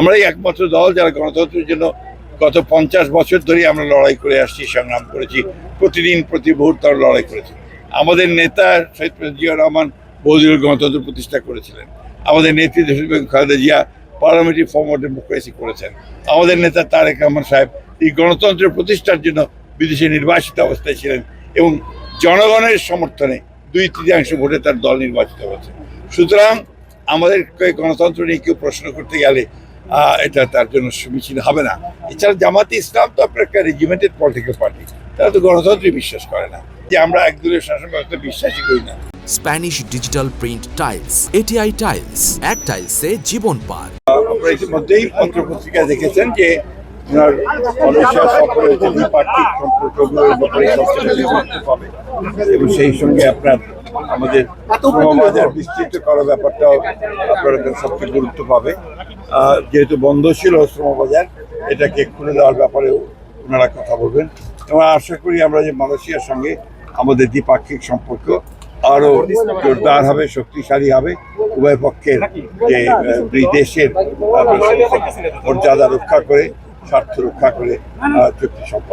আমরাই একমাত্র দল যারা গণতন্ত্রের জন্য গত 50 বছর ধরে আমরা লড়াই করে আসছি, সংগ্রাম করেছি, প্রতিদিন প্রতি মুহূর্তে লড়াই করেছি। আমাদের নেতা শহীদ প্রেসিডেন্ট জিয়া রহমান বহুদলীয় গণতন্ত্র প্রতিষ্ঠা করেছিলেন। আমাদের নেত্রী Khaleda Zia parliamentary form of democracy করেছেন। আমাদের নেতা তারেক রহমান সাহেব এই গণতন্ত্রের প্রতিষ্ঠার জন্য বিদেশে নির্বাসিত অবস্থায় ছিলেন এবং জনগণের সমর্থনে 2/3 ভোটে তার দল নির্বাচিত হয়েছে। সুতরাং আমাদেরকে গণতন্ত্র নিয়ে কেউ প্রশ্ন করতে গেলে এটা তার জন্য সমীচীন হবে না। এছাড়া জামাতে ইসলাম তো আপনার একটা রেজিমেন্টেড পলিটিক্যাল পার্টি, তারা তো গণতন্ত্রে বিশ্বাস করে না, যে আমরা একদলীয় শাসন ব্যবস্থা বিশ্বাসই করি না। Spanish digital print tiles, ATI tiles, এক টাইলসে জীবন পার। আপনারা ইতিমধ্যেই পত্রপত্রিকায় দেখেছেন যে ওনার মালয়েশিয়া সফরে দ্বিপাক্ষিক সম্পর্কগুলোর ব্যাপারে সবচেয়ে গুরুত্ব পাবে এবং সেই সঙ্গে আপনার আমাদের শ্রমবাজার বিস্তৃত করার ব্যাপারটাও আপনার সবচেয়ে গুরুত্ব পাবে। যেহেতু বন্ধ ছিল শ্রমবাজার, এটাকে খুলে দেওয়ার ব্যাপারেও ওনারা কথা বলবেন এবং আশা করি আমরা যে মালয়েশিয়ার সঙ্গে আমাদের দ্বিপাক্ষিক সম্পর্ক আরও জোরদার হবে, শক্তিশালী হবে। উভয় পক্ষের যে দুই দেশের মর্যাদা রক্ষা করে, স্বার্থ রক্ষা করে চুক্তি সম্পন্ন।